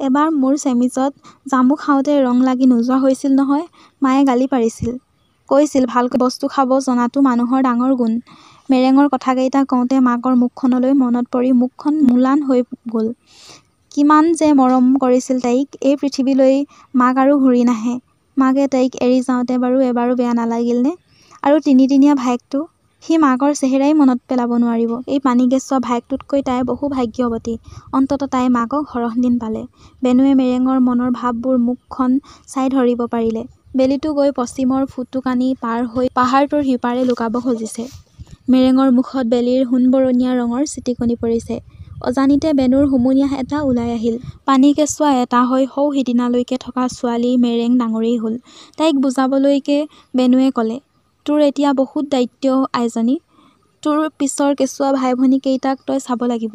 এবাৰ মোৰ চেমিজত জামু খাওঁতে ৰং লাগি নোযোৱা হৈছিল নহয়। মায়ে গালি পাৰিছিল। কৈছিল ভালকৈ বস্তু খাব জনাটো মানুহৰ ডাঙৰ গুণ। মেৰেঙৰ কথাকেইটা কওঁতে মাকৰ মুখখনলৈ মনত পৰি মুখখন ম্লান হৈ গ'ল। কিমান যে মৰম কৰিছিল তাইক। এই পৃথিৱীলৈ মাক আৰু ঘূৰি নাহে। মাকে তাইক এৰি যাওঁতে বাৰু এবাৰো বেয়া নালাগিলনে? আৰু তিনিদিনীয়া ভায়েকটো? সি মাকৰ চেহেৰাই মনত পেলাব নোৱাৰিব। এই পানীকেঁচুৱা ভায়েকটোতকৈ তাই বহু ভাগ্যৱতী। অন্ততঃ তাই মাকক সৰহদিন পালে। বেনুৱে মেৰেঙৰ মনৰ ভাৱবোৰ মুখখন চাই ধৰিব পাৰিলে। বেলিটো গৈ পশ্চিমৰ ফুটুকানি পাৰ হৈ পাহাৰটোৰ সিপাৰে লুকাব খুজিছে। মেৰেঙৰ মুখত বেলিৰ সোণবৰণীয়া ৰঙৰ ছিটিকনি পৰিছে। অজানিতে বেনুৰ হুমুনিয়াহ এটা ওলাই আহিল। পানীকেঁচুৱা এটা হৈ সৌ সিদিনালৈকে থকা ছোৱালী মেৰেং ডাঙৰেই হ'ল। তাইক বুজাবলৈকে বেনুৱে ক'লে, তোৰ এতিয়া বহুত দায়িত্ব আইজনী। তোৰ পিছৰ কেঁচুৱা ভাই-ভনী কেইটাক তই চাব লাগিব।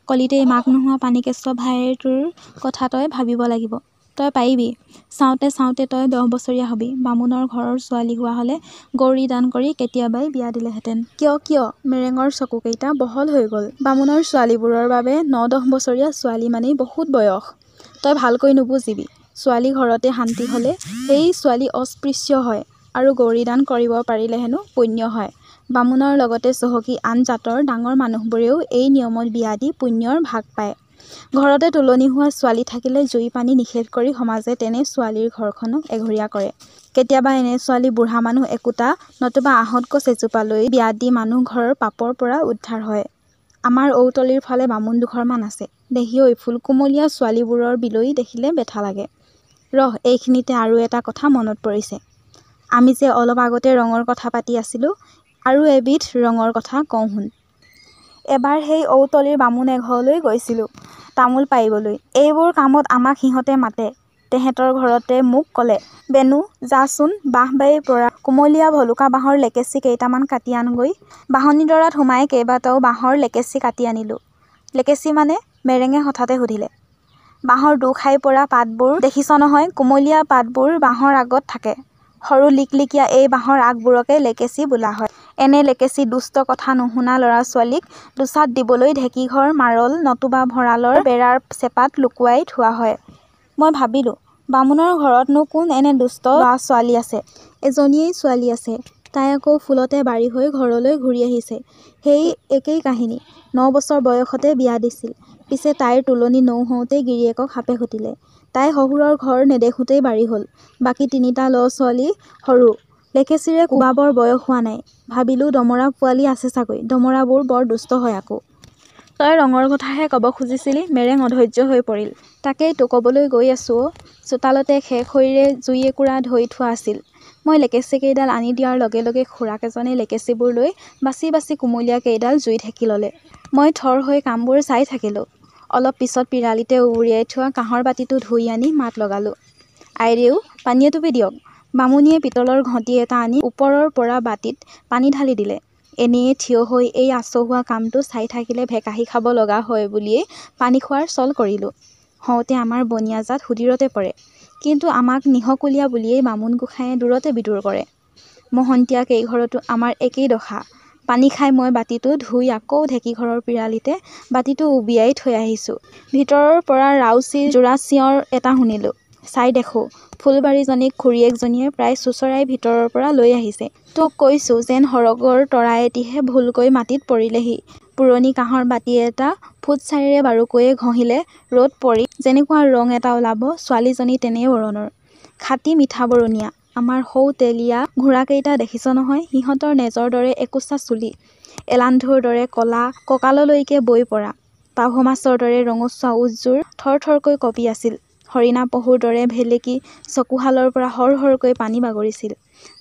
কলিতেই মাক নোহোৱা পানীকেঁচুৱা ভাইটোৰ কথা তই ভাবিব লাগিব। তই পাৰিবি। চাওঁতে চাওঁতে তই 10 বছৰীয়া হবি। বামুণৰ ঘৰৰ ছোৱালী হোৱা হ'লে গৌৰী দান কৰি কেতিয়াবাই বিয়া দিলেহেঁতেন। কিয়? মেৰেঙৰ চকুকেইটা বহল হৈ গ'ল। বামুণৰ ছোৱালীবোৰৰ বাবে 9-10 বছৰীয়া ছোৱালী মানেই বহুত বয়স। তই ভালকৈ নুবুজিবি। ছোৱালী ঘৰতে শান্তি হ'লে সেই ছোৱালী অস্পৃশ্য হয়। আৰু গৌৰী দান কৰিব পাৰিলে হেনো পুণ্য হয়। বামুণৰ লগতে চহকী আন জাতৰ ডাঙৰ মানুহবোৰেও এই নিয়মত বিয়া দি পুণ্যৰ ভাগ পায়। ঘৰতে তুলনি হোৱা ছোৱালী থাকিলে জুই পানী নিষেধ কৰি সমাজে তেনে ছোৱালীৰ ঘৰখনক এঘৰীয়া কৰে। কেতিয়াবা এনে ছোৱালী বুঢ়া মানুহ একোটা নতুবা আহঁত গছ এজোপা লৈ বিয়া দি মানুহ ঘৰৰ পাপৰ পৰা উদ্ধাৰ হয়। আমাৰ ঔতলিৰ ফালে বামুণ দুঘৰমান আছে। দেহি ঐ ফুল কুমলীয়া ছোৱালীবোৰৰ বিলৈ দেখিলে বেথা লাগে। ৰহ, এইখিনিতে আৰু এটা কথা মনত পৰিছে। আমি যে অলপ আগতে ৰঙৰ কথা পাতি আছিলোঁ, আৰু এবিধ ৰঙৰ কথা কওঁ শুন। এবাৰ সেই ঔতলিৰ বামুণ এঘৰলৈ গৈছিলোঁ তামোল পাৰিবলৈ। এইবোৰ কামত আমাক সিহঁতে মাতে। তেহেঁতৰ ঘৰতে মোক ক'লে, বেনু যাচোন বাঁহবাৰীৰ পৰা কুমলীয়া ভলুকা বাঁহৰ লেকেচি কেইটামান কাটি আনগৈ। বাঢ়নীডৰাত সোমাই কেইবাটাও বাঁহৰ লেকেচি কাটি আনিলোঁ। লেকেচি মানে? মেৰেঙে হঠাতে সুধিলে। বাঁহৰ দুখাই পৰা পাতবোৰ দেখিছ নহয়, কুমলীয়া পাতবোৰ বাঁহৰ আগত থাকে। সৰু লিকলিকীয়া এই বাঁহৰ আগবোৰকে লেকেচি বোলা হয়। এনে লেকেচি দুষ্ট কথা নুশুনা ল'ৰা-ছোৱালীক দুচাট দিবলৈ ঢেঁকীঘৰ, মাৰল নতুবা ভঁৰালৰ বেৰাৰ চেপাত লুকুৱাই থোৱা হয়। মই ভাবিলোঁ, বামুণৰ ঘৰতনো কোন এনে দুষ্ট ল'ৰা-ছোৱালী আছে? এজনীয়েই ছোৱালী আছে। তাই আকৌ ফুলতে বাৰী হৈ ঘৰলৈ ঘূৰি আহিছে। সেই একেই কাহিনী। 9 বছৰ বয়সতে বিয়া দিছিল। পিছে তাইৰ তুলনি নৌহওঁতেই গিৰিয়েকক সাপে খুটিলে। তাই শহুৰৰ ঘৰ নেদেখোঁতেই বাৰী হ'ল। বাকী 3টা ল'ছোৱালী সৰু। লেকেচিৰে কোবাবৰ বয়স হোৱা নাই। ভাবিলোঁ দমৰা পোৱালি আছে চাগৈ। দমৰাবোৰ বৰ দুষ্ট হয় আকৌ। তই ৰঙৰ কথাহে ক'ব খুজিছিলি। মেৰেং অধৈৰ্য হৈ পৰিল। তাকেইতো ক'বলৈ গৈ আছোঁ অ'। চোতালতে খেৰ খৰিৰে জুই একুৰা ধৰি থোৱা আছিল। মই লেকেচি কেইডাল আনি দিয়াৰ লগে লগে খুৰাক এজনে লেকেচিবোৰ লৈ বাছি বাছি কুমলীয়া কেইডাল জুইত সেকি ল'লে। মই থৰ হৈ কামবোৰ চাই থাকিলোঁ। অলপ পিছত পিৰালিতে উবুৰিয়াই থোৱা কাঁহৰ বাতিটো ধুই আনি মাত লগালোঁ। আইদেউ, পানী এটুপি দিয়ক। বামুণীয়ে পিতলৰ ঘটি এটা আনি ওপৰৰ পৰা বাতিত পানী ঢালি দিলে। এনেয়ে থিয় হৈ এই আচহুৱা কামটো চাই থাকিলে ভেকাহি খাব লগা হয় বুলিয়েই পানী খোৱাৰ চল কৰিলোঁ। হওঁতে আমাৰ বনীয়া জাত সুধিৰতে পৰে। কিন্তু আমাক নিহকুলীয়া বুলিয়েই বামুণ গোসাঁইয়ে দূৰতে বিদুৰ কৰে। মহন্তীয়া কেইঘৰতো আমাৰ একেই দশা। পানী খাই মই বাতিটো ধুই আকৌ ঢেঁকীঘৰৰ পিৰালিতে বাতিটো উবিয়াই থৈ আহিছোঁ। ভিতৰৰ পৰা ৰাউচি যোৰা চিঞৰ এটা শুনিলোঁ। চাই দেখোঁ, ফুলবাৰীজনীক খুৰীয়েকজনীয়ে প্ৰায় চোঁচৰাই ভিতৰৰ পৰা লৈ আহিছে। তোক কৈছোঁ যেন সৰগৰ তৰা এটিহে ভুলকৈ মাটিত পৰিলেহি। পুৰণি কাঁহৰ বাতি এটা ফুট-ছাইৰে বাৰুকৈয়ে ঘঁহিলে ৰ'দ পৰি যেনেকুৱা ৰং এটা ওলাব, ছোৱালীজনী তেনে বৰণৰ। খাটি মিঠা বৰণীয়া। আমাৰ সৌ তেলীয়া ঘোঁৰাকেইটা দেখিছ নহয়, সিহঁতৰ নেজৰ দৰে একোছা চুলি। এলান্ধুৰ দৰে ক'লা, কঁকাললৈকে বৈ পৰা। পাভ মাছৰ দৰে ৰঙচুৱা ওঠযোৰ থৰথৰকৈ কঁপি আছিল। হৰিণা পহুৰ দৰে ভেলেকি চকুহালৰ পৰা হৰ-হৰকৈ পানী বাগৰিছিল।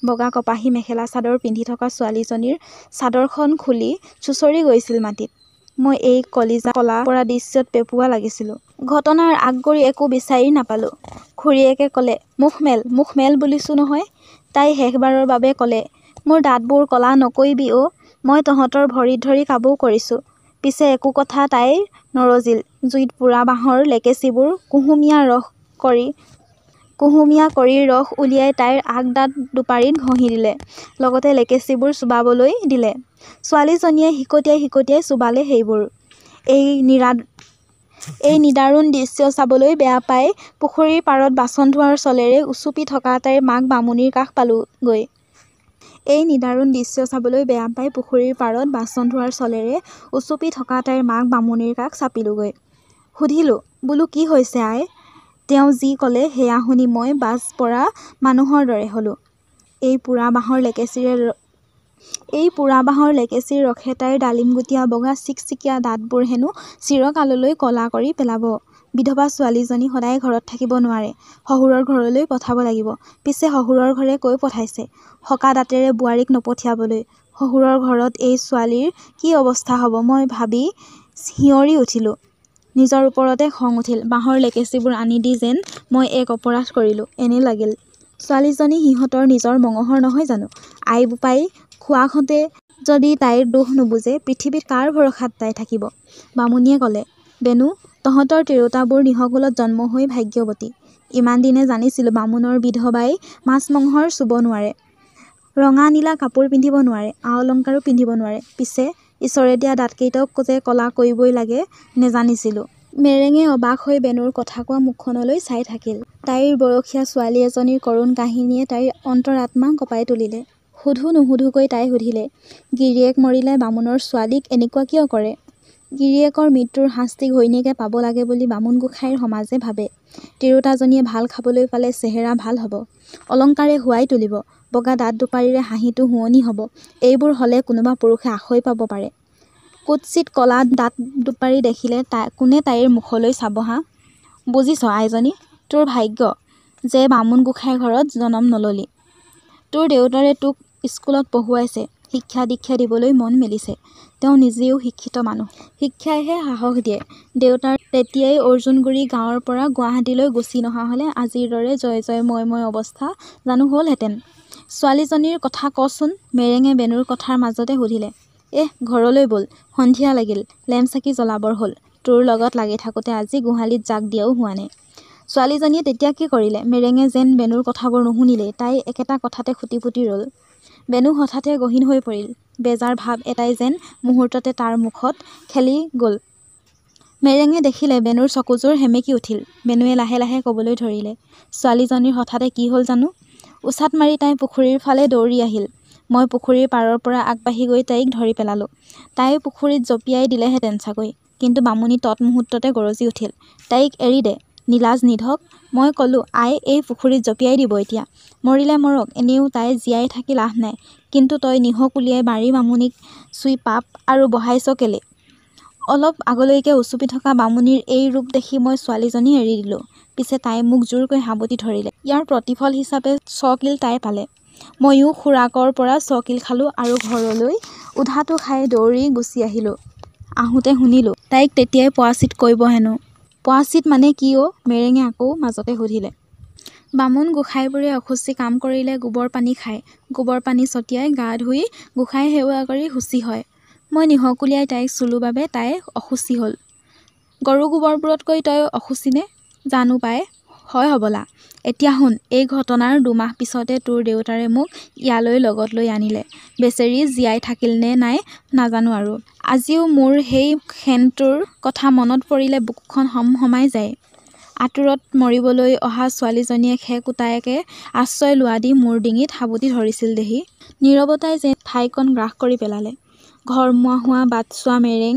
বগা কপাহী মেখেলা চাদৰ পিন্ধি থকা ছোৱালীজনীৰ চাদৰখন খুলি চুঁচৰি গৈছিল মাটিত। মই এই কলিজা কলা পৰা দৃশ্যত পেপুৱা লাগিছিলোঁ। ঘটনাৰ আগগৰি একো বিচাৰি নাপালোঁ। খুৰীয়েকে ক'লে, মুখ মেল, মুখ মেল বুলিছোঁ নহয়। তাই শেষবাৰৰ বাবে ক'লে, মোৰ দাঁতবোৰ ক'লা নকৰিবি অ'। মই তহঁতৰ ভৰিত ধৰি কাবৌ কৰিছোঁ। পিছে একো কথা তাইৰ নৰজিল। জুইত পোৰা বাঁহৰ লেকেচিবোৰ কুহুমীয়া কৰি ৰস উলিয়াই তাইৰ আগদাঁত দুপাৰিত ঘঁহি দিলে। লগতে লেকেচিবোৰ চোবাবলৈ দিলে। ছোৱালীজনীয়ে হিকটিয়াই হিকটিয়াই চোবালে সেইবোৰ। এই নিদাৰুণ দৃশ্য চাবলৈ বেয়া পাই পুখুৰীৰ পাৰত বাচন ধোৱাৰ চলেৰে উচুপি থকা তাইৰ মাক বামুণীৰ কাষ পালোঁগৈ। এই নিদাৰুণ দৃশ্য চাবলৈ বেয়া পাই পুখুৰীৰ পাৰত বাচন ধোৱাৰ চলেৰে উচুপি থকা তাইৰ মাক বামুণীৰ কাষ চাপিলোঁগৈ। সুধিলোঁ, বোলো কি হৈছে আই? তেওঁ যি ক'লে সেয়া শুনি মই বাজ পৰা মানুহৰ দৰে হ'লোঁ। এই পোৰা বাঁহৰ লেকেচিৰ ৰসে তাইৰ ডালিমগুটিয়া বগা চিকচিকীয়া দাঁতবোৰ হেনো চিৰকাললৈ ক'লা কৰি পেলাব। বিধৱা ছোৱালীজনী সদায় ঘৰত থাকিব নোৱাৰে। শহুৰৰ ঘৰলৈ পঠাব লাগিব। পিছে শহুৰৰ ঘৰে কৈ পঠাইছে, সকা দাঁতেৰে বোৱাৰীক নপঠিয়াবলৈ। শহুৰৰ ঘৰত এই ছোৱালীৰ কি অৱস্থা হ'ব মই ভাবি শিয়ঁৰি উঠিলোঁ। নিজৰ ওপৰতে খং উঠিল। বাঁহৰ লেকেচিবোৰ আনি দি যেন মই এক অপৰাধ কৰিলোঁ এনে লাগিল। ছোৱালীজনী সিহঁতৰ নিজৰ মঙহৰ নহয় জানো? আই বোপাই খোৱাকহঁতে যদি তাইৰ দুখ নুবুজে, পৃথিৱীত কাৰ ভৰসাত তাই থাকিব? বামুণীয়ে ক'লে, বেনু, তহঁতৰ তিৰোতাবোৰ নিহকুলত জন্ম হৈ ভাগ্যৱতী। ইমান দিনে জানিছিলোঁ বামুণৰ বিধৱাই মাছ-মঙহৰ চুব নোৱাৰে। ৰঙা নীলা কাপোৰ পিন্ধিব নোৱাৰে, আ-অলংকাৰো পিন্ধিব নোৱাৰে। পিছে ঈশ্বৰে দিয়া দাঁতকেইটাও যে ক'লা কৰিবই লাগে নেজানিছিলোঁ। মেৰেঙে অবাক হৈ বেনুৰ কথা কোৱা মুখখনলৈ চাই থাকিল। তাইৰ বয়সীয়া ছোৱালী এজনীৰ কৰুণ কাহিনীয়ে তাইৰ অন্তৰাত্মা কঁপাই তুলিলে। সুধো নুসুধোকৈ তাই সুধিলে, গিৰিয়েক মৰিলে বামুণৰ ছোৱালীক এনেকুৱা কিয় কৰে? গিৰিয়েকৰ মৃত্যুৰ শাস্তি ঘৈণীয়েকে পাব লাগে বুলি বামুণ গোসাঁইৰ সমাজে ভাবে। তিৰোতাজনীয়ে ভাল খাবলৈ পালে চেহেৰা ভাল হ'ব, অলংকাৰে শুৱাই তুলিব, বগা দাঁত দুপাৰীৰে হাঁহিটো শুৱনি হ'ব। এইবোৰ হ'লে কোনোবা পুৰুষে আসৈ পাব পাৰে। কুৎসিত কলা দাঁত দুপাৰী দেখিলে কোনে তাইৰ মুখলৈ চাব হা? বুজিছ আইজনী, তোৰ ভাগ্য যে বামুণ গোসাঁই ঘৰত জনম নললি। তোৰ দেউতাৰে তোক স্কুলত পঢ়ুৱাইছে, শিক্ষা দীক্ষা দিবলৈ মন মেলিছে। তেওঁ নিজেও শিক্ষিত মানুহ। শিক্ষাইহে সাহস দিয়ে। দেউতাৰ তেতিয়াই অৰ্জুনগুৰি গাঁৱৰ পৰা গুৱাহাটীলৈ গুচি নহা হ'লে আজিৰ দৰে জয় জয় ময় অৱস্থা জানো হ'লহেঁতেন? ছোৱালীজনীৰ কথা কচোন, মেৰেঙে বেনুৰ কথাৰ মাজতে সুধিলে। ঘৰলৈ ব'ল, সন্ধিয়া লাগিল, লেম চাকি জ্বলাবৰ হ'ল। তোৰ লগত লাগি থাকোঁতে আজি গোহালিত জাক দিয়াও হোৱা নাই। ছোৱালীজনীয়ে তেতিয়া কি কৰিলে? মেৰেঙে যেন বেনুৰ কথাবোৰ নুশুনিলেই। তাই একেটা কথাতে খুটি পুটি ৰ'ল। বেনু হঠাতে গহীন হৈ পৰিল। বেজাৰ ভাৱ এটাই যেন মুহূৰ্ততে তাৰ মুখত খেলি গ'ল। মেৰেঙে দেখিলে বেনুৰ চকুযোৰ সেমেকি উঠিল। বেনুৱে লাহে লাহে ক'বলৈ ধৰিলে, ছোৱালীজনীৰ হঠাতে কি হ'ল জানো? উছাত মাৰি তাই পুখুৰীৰ ফালে দৌৰি আহিল। মই পুখুৰীৰ পাৰৰ পৰা আগবাঢ়ি গৈ তাইক ধৰি পেলালোঁ। তাই পুখুৰীত জঁপিয়াই দিলেহেঁতেন চাগৈ, কিন্তু বামুণী তৎমুহূৰ্ততে গৰজি উঠিল, তাইক এৰি দে, নিলাজ নিধক। মই ক'লোঁ, আই এই পুখুৰীত জঁপিয়াই দিব এতিয়া, মৰিলে মৰক, এনেও তাই জীয়াই থাকি লাভ নাই। কিন্তু তই নিহক উলিয়াই মাৰি বামুণীক চুই পাপ আৰু বঢ়াইছ কেলে? অলপ আগলৈকে উচুপি থকা বামুণীৰ এই ৰূপ দেখি মই ছোৱালীজনী এৰি দিলোঁ। পিছে তাই মোক জোৰকৈ সাবটি ধৰিলে। ইয়াৰ প্ৰতিফল হিচাপে 100 কিল তাই পালে। ময়ো খুৰাকৰ পৰা 100 কিল খালোঁ আৰু ঘৰলৈ উধাটো খাই দৌৰি গুচি আহিলোঁ। আহোঁতে শুনিলোঁ, তাইক তেতিয়াই পৰাচিত কৰিব হেনো। পৰাচিত মানে কি অ'? মেৰেঙে আকৌ মাজতে সুধিলে। বামুণ গোসাঁইবোৰে অশুচি কাম কৰিলে গোবৰ পানী খায়। গোবৰ পানী ছটিয়াই গা ধুই গোসাঁই সেৱা কৰি শুচি হয়। মই নিহক উলিয়াই তাইক চুলোঁ বাবে তাই অশুচি হ'ল। গৰু গোবৰবোৰতকৈ তই অশুচিনে? জানো পাই, হয় হ'বলা। এতিয়া শুন, এই ঘটনাৰ 2 মাহ পিছতে তোৰ দেউতাৰে মোক ইয়ালৈ লগত লৈ আনিলে। বেচেৰী জীয়াই থাকিল নে নাই নাজানো আৰু। আজিও মোৰ সেই ক্ষণটোৰ কথা মনত পৰিলে বুকুখন হমহমাই যায়। আঁতুৰত মৰিবলৈ অহা ছোৱালীজনীয়ে খেকুটাকে আশ্ৰয় লোৱা দি মোৰ ডিঙিত সাবটি ধৰিছিল দেহি। নীৰৱতাই যেন ঠাইকণ গ্ৰাস কৰি পেলালে। ঘৰ মুৱা বাটচোৱা মেৰেং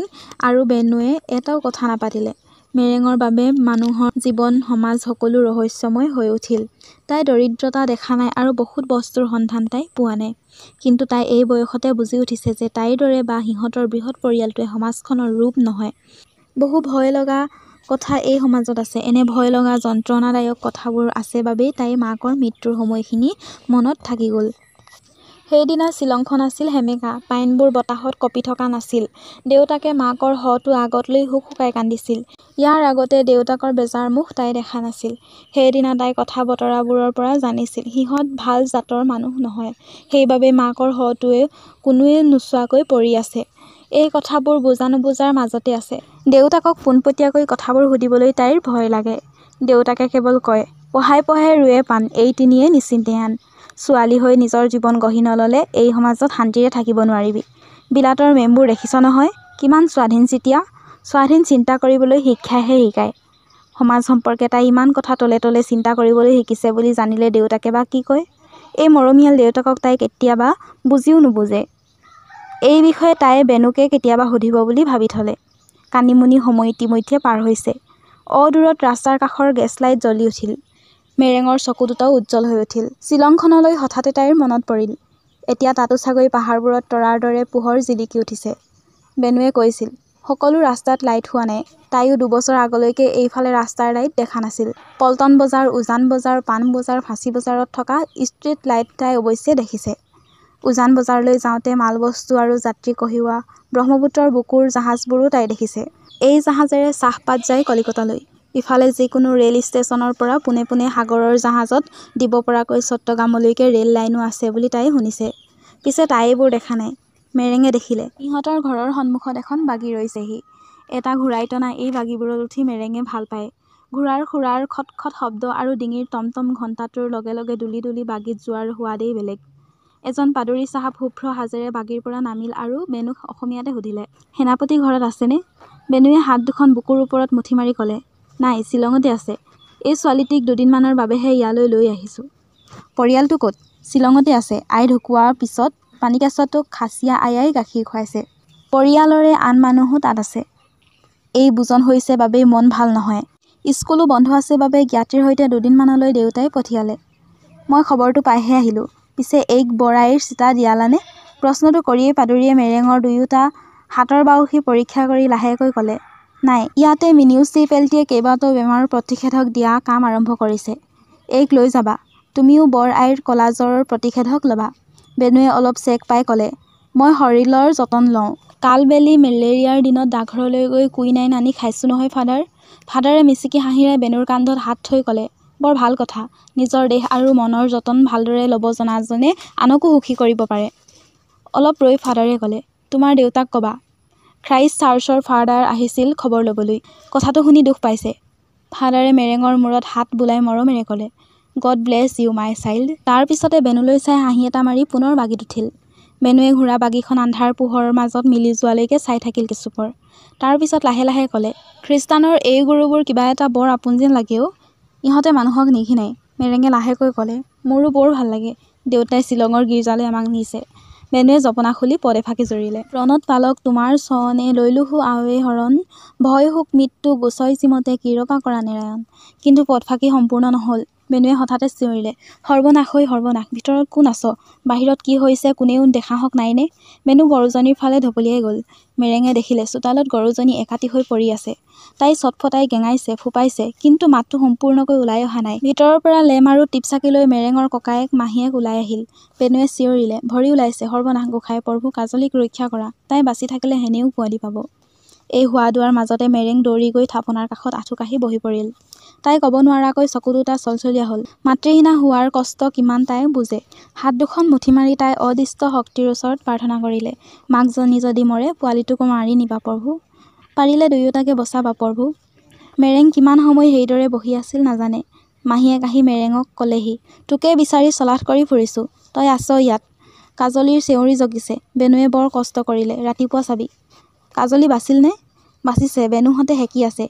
আৰু বেনুৱে এটাও কথা নাপাতিলে। মেৰেঙৰ বাবে মানুহৰ জীৱন সমাজ সকলো ৰহস্যময় হৈ উঠিল। তাই দৰিদ্ৰতা দেখা নাই আৰু বহুত বস্তুৰ সন্ধান তাই পোৱা নাই। কিন্তু তাই এই বয়সতে বুজি উঠিছে যে তাইৰ দৰে বা সিহঁতৰ বৃহৎ পৰিয়ালটোৱে সমাজখনৰ ৰূপ নহয়। বহু ভয় লগা কথা এই সমাজত আছে। এনে ভয় লগা যন্ত্ৰণাদায়ক কথাবোৰ আছে বাবেই তাইৰ মাকৰ মৃত্যুৰ সময়খিনি মনত থাকি গ'ল। সেইদিনা শ্বিলংখন আছিল সেমেকা, পাইনবোৰ বতাহত কঁপি থকা নাছিল। দেউতাকে মাকৰ শটো আগত লৈ হুকহুকাই কান্দিছিল। ইয়াৰ আগতে দেউতাকৰ বেজাৰ মুখ তাই দেখা নাছিল। সেইদিনা তাই কথা বতৰাবোৰৰ পৰা জানিছিল, সিহঁত ভাল জাতৰ মানুহ নহয়। সেইবাবেই মাকৰ শটোৱে কোনোৱে নোচোৱাকৈ পৰি আছে। এই কথাবোৰ বুজা নুবুজাৰ মাজতে আছে। দেউতাকক পোনপটীয়াকৈ কথাবোৰ সুধিবলৈ তাইৰ ভয় লাগে। দেউতাকে কেৱল কয়, পঢ়াই পঢ়াই ৰুৱে পাণ, এই তিনিয়ে নিশ্চিন্তে আন। ছোৱালী হৈ নিজৰ জীৱন গঢ়ি নল'লে এই সমাজত শান্তিৰে থাকিব নোৱাৰিবি। বিলাতৰ মেমবোৰ দেখিছ নহয়, কিমান স্বাধীন চিতীয়া। স্বাধীন চিন্তা কৰিবলৈ শিক্ষাইহে শিকায়। সমাজ সম্পৰ্কে তাই ইমান কথা তলে তলে চিন্তা কৰিবলৈ শিকিছে বুলি জানিলে দেউতাকে বা কি কয়? এই মৰমীয়াল দেউতাকক তাই কেতিয়াবা বুজিও নুবুজে। এই বিষয়ে তাই বেনুকে কেতিয়াবা সুধিব বুলি ভাবি থলে। কানিমুনি সময় ইতিমধ্যে পাৰ হৈছে। অদূৰত ৰাস্তাৰ কাষৰ গেছ লাইট জ্বলি উঠিল। মেৰেঙৰ চকু দুটাও উজ্জ্বল হৈ উঠিল। শ্বিলংখনলৈ হঠাতে তাইৰ মনত পৰিল। এতিয়া তাতো চাগৈ পাহাৰবোৰত তৰাৰ দৰে পোহৰ জিলিকি উঠিছে। বেনুৱে কৈছিল, সকলো ৰাস্তাত লাইট হোৱা নাই। তাইও 2 বছৰ আগলৈকে এইফালে ৰাস্তাৰ লাইট দেখা নাছিল। পল্টন বজাৰ, উজান বজাৰ, পাণ বজাৰ, ফাঁচী বজাৰত থকা ষ্ট্ৰীট লাইট তাই অৱশ্যে দেখিছে। উজান বজাৰলৈ যাওঁতে মালবস্তু আৰু যাত্ৰী কঢ়িওৱা ব্ৰহ্মপুত্ৰৰ বুকুৰ জাহাজবোৰো তাই দেখিছে। এই জাহাজেৰে চাহপাত যায় কলিকতালৈ। ইফালে যিকোনো ৰেল ষ্টেচনৰ পৰা পোনে পোনে সাগৰৰ জাহাজত দিব পৰাকৈ চট্টগ্ৰামলৈকে ৰেল লাইনো আছে বুলি তাই শুনিছে। পিছে তাই এইবোৰ দেখা নাই। মেৰেঙে দেখিলে, সিহঁতৰ ঘৰৰ সন্মুখত এখন বাগি ৰৈছেহি। এটা ঘোঁৰাই টনা এই বাগিবোৰত উঠি মেৰেঙে ভাল পায়। ঘোঁৰাৰ খুৰাৰ খটখট শব্দ আৰু ডিঙিৰ টমটম ঘণ্টাটোৰ লগে লগে দুলি দুলি বাগিত যোৱাৰ সোৱাদেই বেলেগ। এজন পাদুৰী চাহাব শুভ্ৰ সাজেৰে বাগিৰ পৰা নামিল আৰু বেনুক অসমীয়াতে সুধিলে, সেনাপতি ঘৰত আছেনে? বেনুৱে হাত দুখন বুকুৰ ওপৰত মুঠি মাৰি ক'লে, নাই, শ্বিলঙতে আছে। এই ছোৱালীটিক দুদিনমানৰ বাবেহে ইয়ালৈ লৈ আহিছোঁ। পৰিয়ালটো ক'ত? শ্বিলঙতে আছে। আই ঢুকুৱাৰ পিছত পানীকেঁচুৱাটোক খাচীয়া আয়াই গাখীৰ খুৱাইছে। পৰিয়ালৰে আন মানুহো তাত আছে। এই বুজন হৈছে বাবেই মন ভাল নহয়। স্কুলো বন্ধ আছে বাবে জ্ঞাতিৰ সৈতে দুদিনমানলৈ দেউতাই পঠিয়ালে। মই খবৰটো পাইহে আহিলোঁ। পিছে এইক বৰাইৰ চিতা দিয়ালানে? প্ৰশ্নটো কৰিয়েই পাদুৰিয়ে মেৰেঙৰ দুয়োটা হাতৰ বাউসী পৰীক্ষা কৰি লাহেকৈ ক'লে, নাই। ইয়াতে মিউনিচিপেলিটিয়ে কেইবাটাও বেমাৰৰ প্ৰতিষেধক দিয়া কাম আৰম্ভ কৰিছে। এইক লৈ যাবা। তুমিও বৰ আইৰ কলাজ্বৰৰ প্ৰতিষেধক ল'বা। বেনুৱে অলপ চেক পাই ক'লে, মই শৰীৰৰ যতন লওঁ। কালবেলি মেলেৰিয়াৰ দিনত ডাকঘৰলৈ গৈ কুইনাইন আনি খাইছোঁ নহয় ফাদাৰ। ফাদাৰে মিচিকি হাঁহিৰে বেনুৰ কান্ধত হাত থৈ ক'লে, বৰ ভাল কথা। নিজৰ দেহ আৰু মনৰ যতন ভালদৰে ল'ব জনাজনে আনকো সুখী কৰিব পাৰে। অলপ ৰৈ ফাদাৰে ক'লে, তোমাৰ দেউতাক ক'বা। খ্ৰাইষ্ট চাৰ্চৰ ফাদাৰ আহিছিল খবৰ ল'বলৈ। কথাটো শুনি দুখ পাইছে। ফাদাৰে মেৰেঙৰ মূৰত হাত বুলাই মৰমেৰে ক'লে, god bless you my child. তাৰ পিছতে বেনুলৈ চাই হাঁহি এটা মাৰি পুনৰ বাগিত উঠিল। বেনুৱে ঘোঁৰা বাগিখন আন্ধাৰ পোহৰৰ মাজত মিলি যোৱালৈকে চাই থাকিল কিছুপৰ। তাৰ পিছত লাহে লাহে ক'লে, খ্ৰীষ্টানৰ এই গুৰুবোৰ কিবা এটা বৰ আপোন যেন লাগে অ'। ইহঁতে মানুহক নিঘিনাই। মেৰেঙে লাহেকৈ ক'লে, মোৰো বৰ ভাল লাগে। দেউতাই শ্বিলঙৰ গীৰ্জালৈ আমাক নিছে। বেনুৱে জপনা খুলি পদ এফাকি জুৰিলে। প্ৰণত পালক তোমাৰ চৰণে লৈলোহো আৱে শৰণ, ভয় শোক মৃত্যু গোচই চিমতে কৃপা কৰা নাৰায়ণ। কিন্তু পদফাকি সম্পূৰ্ণ নহ'ল। বেনুৱে হঠাতে চিঞৰিলে, সৰ্বনাশ হৈ সৰ্বনাশ। ভিতৰত কোন আছ? বাহিৰত কি হৈছে কোনেও দেখাহক নাইনে? বেনু গৰুজনীৰ ফালে ঢপলিয়াই গ'ল। মেৰেঙে দেখিলে চোতালত গৰুজনী একাতি হৈ পৰি আছে। তাই চটফটাই গেঙাইছে, ফোপাইছে, কিন্তু মাতটো সম্পূৰ্ণকৈ ওলাই অহা নাই। ভিতৰৰ পৰা লেম আৰু টিপচাকি লৈ মেৰেঙৰ ককায়েক মাহীয়েক ওলাই আহিল। বেনুৱে চিঞৰিলে, ভৰি ওলাইছে, সৰ্বনাশ গোসাঁই প্ৰভু কাজলীক ৰক্ষা কৰা। তাই বাচি থাকিলে হেনেও পোৱালি পাব। এই হোৱা-দোৱাৰ মাজতে মেৰেং দৌৰি গৈ থাপনাৰ কাষত আঁঠুকাঢ়ি বহি পৰিল। তাই ক'ব নোৱাৰাকৈ চকু দুটা চলচলীয়া হ'ল। মাতৃহীনা হোৱাৰ কষ্ট কিমান তাই বুজে। হাত দুখন মুঠি মাৰি তাই অদৃষ্ট শক্তিৰ ওচৰত প্ৰাৰ্থনা কৰিলে, মাকজনী যদি মৰে, পোৱালিটোকো মাৰি নিবা প্ৰভু। পাৰিলে দুয়োটাকে বচাবা প্ৰভু। মেৰেং কিমান সময় সেইদৰে বহি আছিল নাজানে। মাহীয়েক আহি মেৰেঙক ক'লেহি, তোকে বিচাৰি চলাথ কৰি ফুৰিছোঁ। তই আছ ইয়াত। কাজলীৰ চেউৰী জগিছে। বেনুৱে বৰ কষ্ট কৰিলে। ৰাতিপুৱা চাবি। কাজলী বাচিলনে? বাচিছে। বেনুহঁতে হেকি আছে।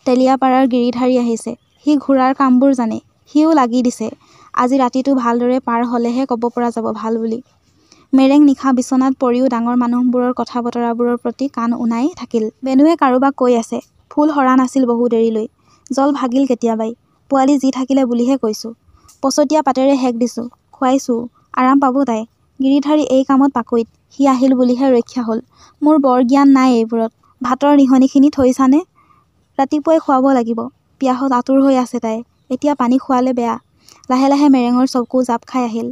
তেলিয়াপাৰাৰ গিৰিধাৰী আহিছে। সি ঘোঁৰাৰ কামবোৰ জানে। সিও লাগি দিছে। আজি ৰাতিটো ভালদৰে পাৰ হ'লেহে ক'ব পৰা যাব ভাল বুলি। মেৰেং নিশা বিচনাত পৰিও ডাঙৰ মানুহবোৰৰ কথা-বতৰাবোৰৰ প্ৰতি কাণ উনাই থাকিল। বেনুৱে কাৰোবাক কৈ আছে। ফুল সৰা নাছিল বহু দেৰিলৈ। জল ভাগিল কেতিয়াবাই। পোৱালি যি থাকিলে বুলিহে কৈছোঁ। পচতীয়া পাতেৰে সেক দিছোঁ। খুৱাইছোঁ। আৰাম পাব তাই। গিৰিধাৰী এই কামত পাকৈত। সি আহিল বুলিহে ৰক্ষা হ'ল। মোৰ বৰ জ্ঞান নাই এইবোৰত। ভাতৰ নিহনিখিনি থৈছানে? ৰাতিপুৱাই খুৱাব লাগিব। পিয়াহত আতুৰ হৈ আছে তাই। এতিয়া পানী খোৱালে বেয়া। লাহে লাহে মেৰেঙৰ চকু জাপ খাই আহিল।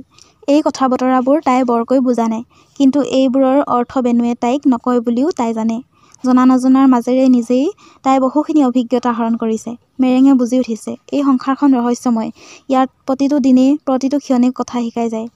এই কথা-বতৰাবোৰ তাই বৰকৈ বুজা নাই। কিন্তু এইবোৰৰ অৰ্থ বেনুৱে তাইক নকয় বুলিও তাই জানে। জনা নজনাৰ মাজেৰে নিজেই তাই বহুখিনি অভিজ্ঞতা আহৰণ কৰিছে। মেৰেঙে বুজি উঠিছে, এই সংসাৰখন ৰহস্যময়। ইয়াত প্ৰতিটো দিনেই প্ৰতিটো ক্ষণে কথা শিকাই যায়।